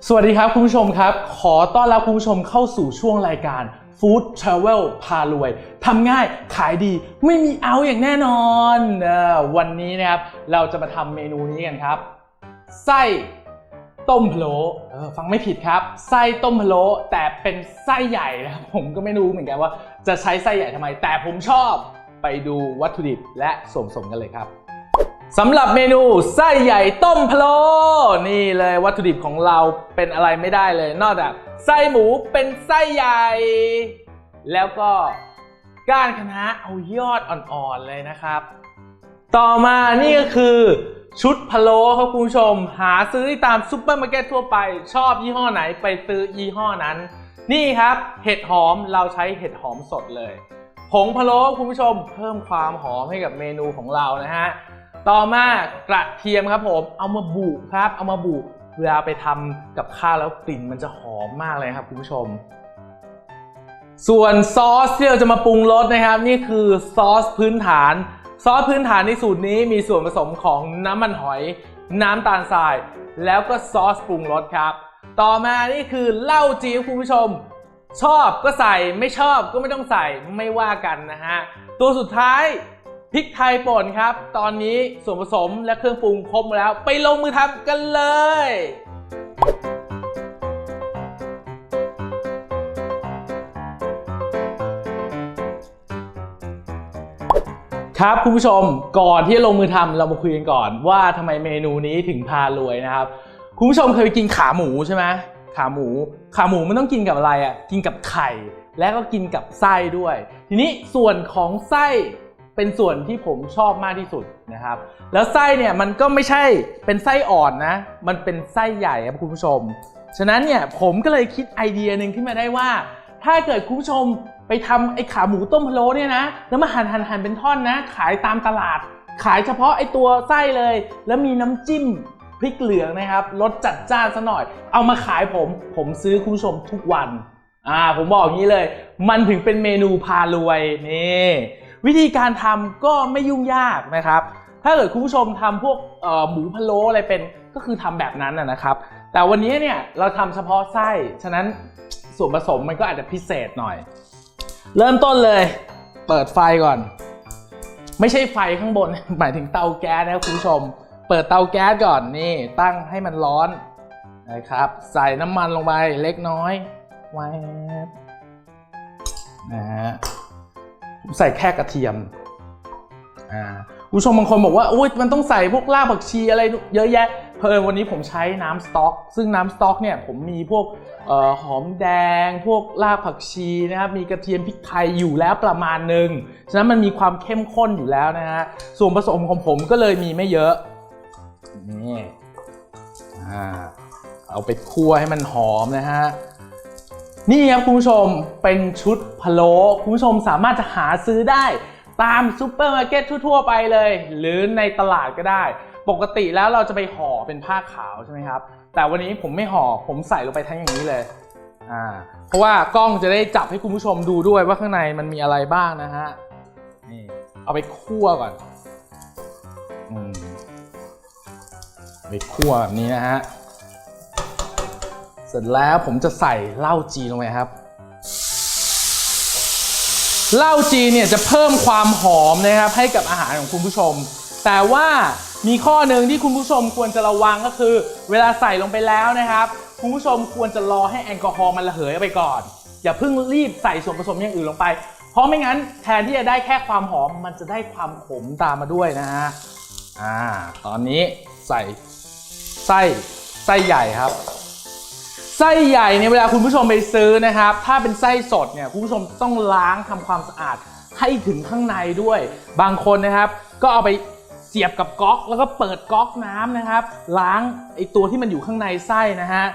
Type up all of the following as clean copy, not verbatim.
สวัสดีครับคุณผู้ชมครับขอต้อนรับคุณผู้ชมเข้าสู่ช่วงรายการ Food Travel พารวยทำง่ายขายดีไม่มีเอาอย่างแน่นอนวันนี้นะครับเราจะมาทำเมนูนี้กันครับไส้ต้มพะโล้ฟังไม่ผิดครับไส้ต้มพะโล้แต่เป็นไส้ใหญ่นะครับผมก็ไม่รู้เหมือนกันว่าจะใช้ไส้ใหญ่ทำไมแต่ผมชอบไปดูวัตถุดิบและส่วนผสมกันเลยครับสำหรับเมนูไส้ใหญ่ต้มพะโล้นี่เลยวัตถุดิบของเราเป็นอะไรไม่ได้เลยนอกจากไส้หมูเป็นไส้ใหญ่แล้วก็ก้านคะน้าเอายอดอ่อนๆเลยนะครับต่อมานี่ก็คือชุดพะโล้ครับคุณผู้ชมหาซื้อได้ตามซุปเปอร์มาร์เก็ตทั่วไปชอบยี่ห้อไหนไปซื้อยี่ห้อนั้นนี่ครับเห็ดหอมเราใช้เห็ดหอมสดเลยผงพะโล้คุณผู้ชมเพิ่มความหอมให้กับเมนูของเรานะฮะต่อมากระเทียมครับผมเอามาบุครับเอามาบุเวลาไปทำกับข้าวแล้วกลิ่นมันจะหอมมากเลยครับคุณผู้ชมส่วนซอสที่เราจะมาปรุงรสนะครับนี่คือซอสพื้นฐานในสูตรนี้มีส่วนผสมของน้ำมันหอยน้ำตาลทรายแล้วก็ซอสปรุงรสครับต่อมานี่คือเหล้าจี๋วคุณผู้ชมชอบก็ใส่ไม่ชอบก็ไม่ต้องใส่ไม่ว่ากันนะฮะตัวสุดท้ายพริกไทยป่นครับตอนนี้ส่วนผสมและเครื่องปรุงครบแล้วไปลงมือทำกันเลยครับคุณผู้ชมก่อนที่จะลงมือทำเรามาคุยกันก่อนว่าทำไมเมนูนี้ถึงพารวยนะครับคุณผู้ชมเคยไปกินขาหมูใช่ไหมขาหมูมันต้องกินกับอะไรอ่ะกินกับไข่และก็กินกับไส้ด้วยทีนี้ส่วนของไส้เป็นส่วนที่ผมชอบมากที่สุดนะครับแล้วไส้เนี่ยมันก็ไม่ใช่เป็นไส้อ่อนนะมันเป็นไส้ใหญ่ครับคุณผู้ชมฉะนั้นเนี่ยผมก็เลยคิดไอเดียหนึ่งขึ้นมาได้ว่าถ้าเกิดคุณผู้ชมไปทำไอ้ขาหมูต้มพะโล้เนี่ยนะแล้วมาหั่นเป็นท่อนนะขายตามตลาดขายเฉพาะไอ้ตัวไส้เลยแล้วมีน้ำจิ้มพริกเหลืองนะครับรสจัดจ้านซะหน่อยเอามาขายผมซื้อคุณผู้ชมทุกวันผมบอกอย่างนี้เลยมันถึงเป็นเมนูพารวยนี่วิธีการทำก็ไม่ยุ่งยากนะครับถ้าเกิดคุณผู้ชมทำพวกหมูพะโล้อะไรเป็นก็คือทำแบบนั้นนะครับแต่วันนี้เนี่ยเราทำเฉพาะไส้ฉะนั้นส่วนผสมมันก็อาจจะพิเศษหน่อยเริ่มต้นเลยเปิดไฟก่อนไม่ใช่ไฟข้างบนหมายถึงเตาแก๊สนะครับคุณผู้ชมเปิดเตาแก๊สก่อนนี่ตั้งให้มันร้อนนะครับใส่น้ำมันลงไปเล็กน้อยแวบนะฮะใส่แค่กระเทียมผู้ชมบางคนบอกว่าโอ๊ยมันต้องใส่พวกรากผักชีอะไรเยอะแยะเพิ่มวันนี้ผมใช้น้ำสต๊อกซึ่งน้ำสต๊อกเนี่ยผมมีพวกหอมแดงพวกรากผักชีนะครับมีกระเทียมพริกไทยอยู่แล้วประมาณหนึ่งฉะนั้นมันมีความเข้มข้นอยู่แล้วนะฮะส่วนผสมของผมก็เลยมีไม่เยอะนี่เอาไปคั่วให้มันหอมนะฮะนี่ครับคุณผู้ชมเป็นชุดพะโล้คุณผู้ชมสามารถจะหาซื้อได้ตามซุปเปอร์มาร์เก็ตทั่วๆไปเลยหรือในตลาดก็ได้ปกติแล้วเราจะไปห่อเป็นผ้าขาวใช่ไหมครับแต่วันนี้ผมไม่ห่อผมใส่ลงไปทั้งอย่างนี้เลยเพราะว่ากล้องจะได้จับให้คุณผู้ชมดูด้วยว่าข้างในมันมีอะไรบ้างนะฮะนี่เอาไปคั่วก่อนไปคั่วแบบนี้นะฮะเสร็จแล้วผมจะใส่เหล้าจีนลงไปครับเหล้าจีนเนี่ยจะเพิ่มความหอมนะครับให้กับอาหารของคุณผู้ชมแต่ว่ามีข้อหนึ่งที่คุณผู้ชมควรจะระวังก็คือเวลาใส่ลงไปแล้วนะครับคุณผู้ชมควรจะรอให้แอลกอฮอล์มันระเหยไปก่อนอย่าเพิ่งรีบใส่ส่วนผสมอย่างอื่นลงไปเพราะไม่งั้นแทนที่จะได้แค่ความหอมมันจะได้ความขมตามมาด้วยนะฮะตอนนี้ใส่ไส้ใหญ่ครับไส้ใหญ่เนี่ยเวลาคุณผู้ชมไปซื้อนะครับถ้าเป็นไส้สดเนี่ยคุณผู้ชมต้องล้างทำความสะอาดให้ถึงข้างในด้วยบางคนนะครับก็เอาไปเสียบกับก๊อกแล้วก็เปิดก๊อกน้ำนะครับล้างไอตัวที่มันอยู่ข้างในไส้นะฮะ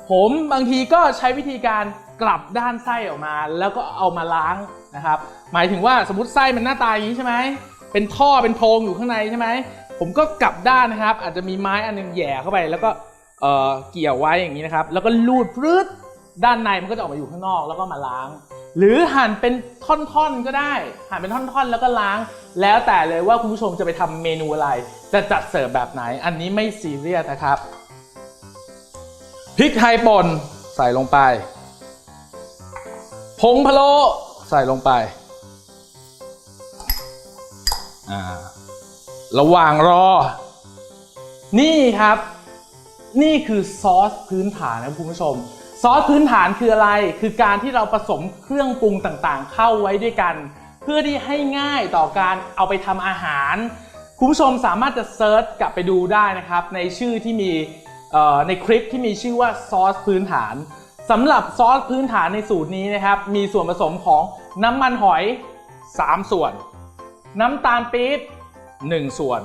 ผมบางทีก็ใช้วิธีการกลับด้านไส้ออกมาแล้วก็เอามาล้างนะครับหมายถึงว่าสมมติไส้มันหน้าตาอย่างนี้ใช่ไหมเป็นท่อเป็นโพรงอยู่ข้างในใช่ไหมผมก็กลับด้านนะครับอาจจะมีไม้อันนึงแย่เข้าไปแล้วก็เกี่ยวไว้อย่างนี้นะครับแล้วก็ลูดปรื๊ดด้านในมันก็จะออกมาอยู่ข้างนอกแล้วก็มาล้างหรือหั่นเป็นท่อนๆก็ได้หั่นเป็นท่อนๆแล้วก็ล้างแล้วแต่เลยว่าคุณผู้ชมจะไปทำเมนูอะไรจะจัดเสิร์ฟแบบไหนอันนี้ไม่ซีเรียสนะครับพ พริกไทยป่นใส่ลงไปผงพะโล้ใส่ลงไประหว่างรอนี่ครับนี่คือซอสพื้นฐานนะคุณผู้ชมซอสพื้นฐานคืออะไรคือการที่เราผสมเครื่องปรุงต่างๆเข้าไว้ด้วยกันเพื่อที่ให้ง่ายต่อการเอาไปทำอาหารคุณผู้ชมสามารถจะเซิร์ชกลับไปดูได้นะครับในชื่อที่มีในคลิปที่มีชื่อว่าซอสพื้นฐานสำหรับซอสพื้นฐานในสูตรนี้นะครับมีส่วนผสมของน้ำมันหอย3ส่วนน้ำตาลปี๊บ1ส่วน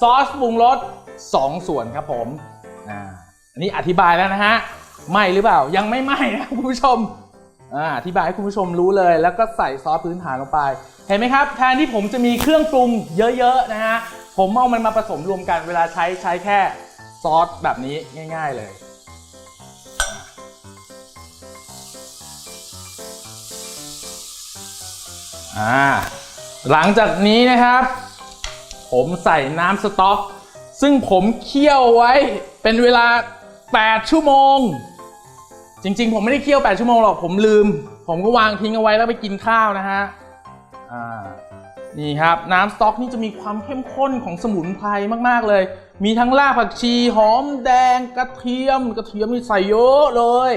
ซอสปรุงรส2ส่วนครับผมอันนี้อธิบายแล้วนะฮะไหม้หรือเปล่ายังไม่ไหม้นะคุณผู้ชมอธิบายให้คุณผู้ชมรู้เลยแล้วก็ใส่ซอสพื้นฐานลงไปเห็นไหมครับแทนที่ผมจะมีเครื่องปรุงเยอะๆนะฮะผมเอามันมาผสมรวมกันเวลาใช้แค่ซอสแบบนี้ง่ายๆเลยหลังจากนี้นะครับผมใส่น้ำสต๊อกซึ่งผมเคี่ยวไว้เป็นเวลา8ชั่วโมงจริงๆผมไม่ได้เคี่ยว8ชั่วโมงหรอกผมลืมผมก็วางทิ้งเอาไว้แล้วไปกินข้าวนะฮะนี่ครับน้ำสต๊อกนี่จะมีความเข้มข้นของสมุนไพรมากๆเลยมีทั้งรากผักชีหอมแดงกระเทียมนี่ใส่เยอะเลย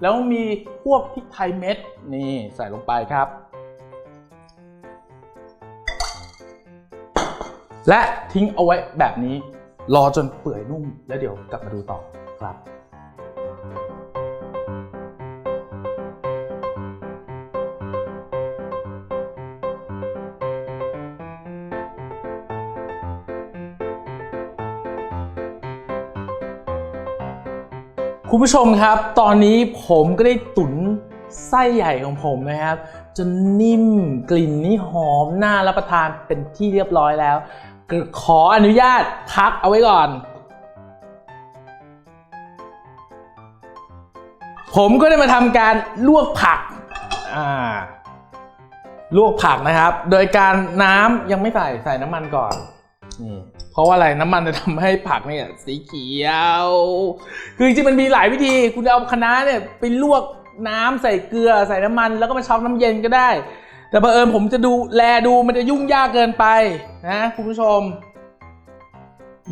แล้วมีพวกพริกไทยเม็ดนี่ใส่ลงไปครับและทิ้งเอาไว้แบบนี้รอจนเปื่อยนุ่มแล้วเดี๋ยวกลับมาดูต่อครับคุณผู้ชมครับตอนนี้ผมก็ได้ตุ๋นไส้ใหญ่ของผมนะครับจนนิ่มกลิ่นนี่หอมน่ารับประทานเป็นที่เรียบร้อยแล้วขออนุญาตพักเอาไว้ก่อนผมก็ได้มาทำการลวกผักลวกผักนะครับโดยการน้ำยังไม่ใส่น้ำมันก่อนนี่เพราะว่าอะไรน้ำมันจะทำให้ผักเนี่ยสีเขียวคือจริงๆมันมีหลายวิธีคุณจะเอาคะน้าเนี่ยไปลวกน้ำใส่เกลือใส่น้ำมันแล้วก็มาช็อกน้ำเย็นก็ได้แต่บังเอิญผมจะดูมันจะยุ่งยากเกินไปนะคุณผู้ชม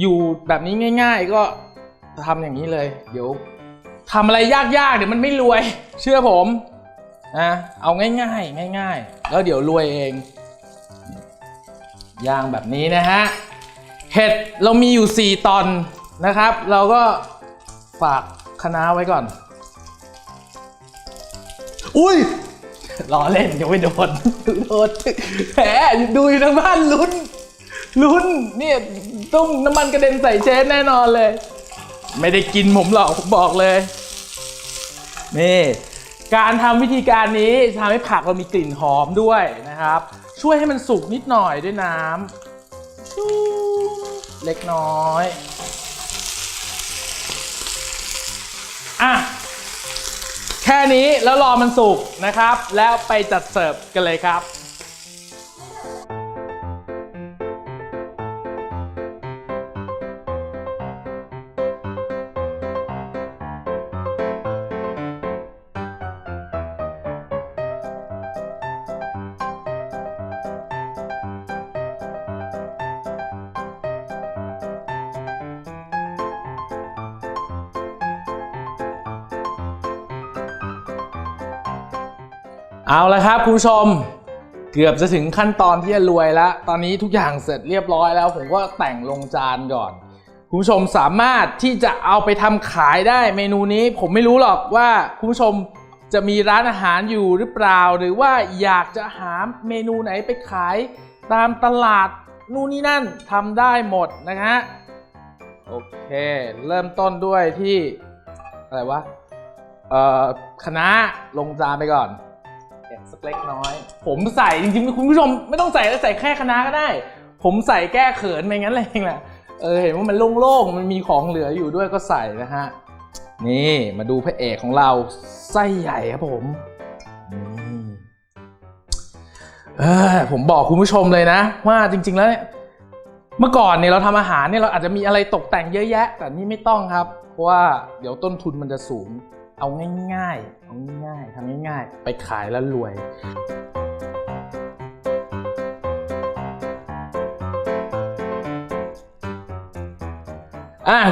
อยู่แบบนี้ง่ายๆก็ทำอย่างนี้เลยเดี๋ยวทำอะไรยากๆเดี๋ยวมันไม่รวยเชื่อผมนะเอาง่ายๆแล้วเดี๋ยวรวยเองย่างแบบนี้นะฮะเห็ดเรามีอยู่4ตอนนะครับเราก็ฝากคะน้าไว้ก่อนอุ้ยล้อเล่นยังไม่โดนแหมดูอยู่ทางบ้านลุ้นเนี่ยต้มน้ำมันกระเด็นใส่เชฟแน่นอนเลยไม่ได้กินผมหรอกผมบอกเลยนี่การทำวิธีการนี้ทำให้ผักเรามีกลิ่นหอมด้วยนะครับช่วยให้มันสุกนิดหน่อยด้วยน้ำเล็กน้อยแค่นี้แล้วรอมันสุกนะครับแล้วไปจัดเสิร์ฟกันเลยครับเอาละครับคุณผู้ชมเกือบจะถึงขั้นตอนที่จะรวยแล้วตอนนี้ทุกอย่างเสร็จเรียบร้อยแล้วผมก็แต่งลงจานก่อนคุณผู้ชมสามารถที่จะเอาไปทำขายได้เมนูนี้ผมไม่รู้หรอกว่าคุณผู้ชมจะมีร้านอาหารอยู่หรือเปล่าหรือว่าอยากจะหาเมนูไหนไปขายตามตลาดนู่นนี่นั่นทำได้หมดนะฮะโอเคเริ่มต้นด้วยที่อะไรวะคะน้าลงจานไปก่อนสักเล็กน้อยผมใส่จริงๆคุณผู้ชมไม่ต้องใส่แค่คะน้าก็ได้ผมใส่แก้เขินไม่งั้นอะไรเองแหละเห็นว่ามันโล่งๆมันมีของเหลืออยู่ด้วยก็ใส่นะฮะนี่มาดูพระเอกของเราไส้ใหญ่ครับผมผมบอกคุณผู้ชมเลยนะว่าจริงๆแล้วเนี่ย เมื่อก่อนเนี่ยเราทำอาหารเนี่ยเราอาจจะมีอะไรตกแต่งเยอะแยะแต่นี่ไม่ต้องครับเพราะว่าเดี๋ยวต้นทุนมันจะสูงเอาง่ายๆทำง่ายๆไปขายแล้วรวย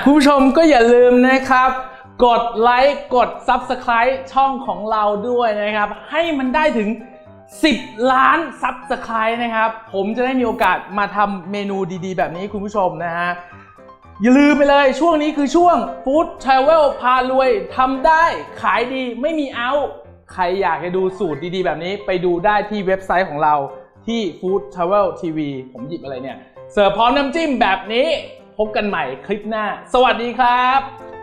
คุณผู้ชมก็อย่าลืมนะครับกดไลค์กด Subscribe ช่องของเราด้วยนะครับให้มันได้ถึง10 ล้าน Subscribe นะครับผมจะได้มีโอกาสมาทำเมนูดีๆแบบนี้คุณผู้ชมนะฮะอย่าลืมไปเลยช่วงนี้คือช่วง Food Travel พารวยทำได้ขายดีไม่มีเอาใครอยากจะดูสูตรดีๆแบบนี้ไปดูได้ที่เว็บไซต์ของเราที่ Food Travel TV ผมหยิบอะไรเนี่ยเสิร์ฟพร้อมน้ำจิ้มแบบนี้พบกันใหม่คลิปหน้าสวัสดีครับ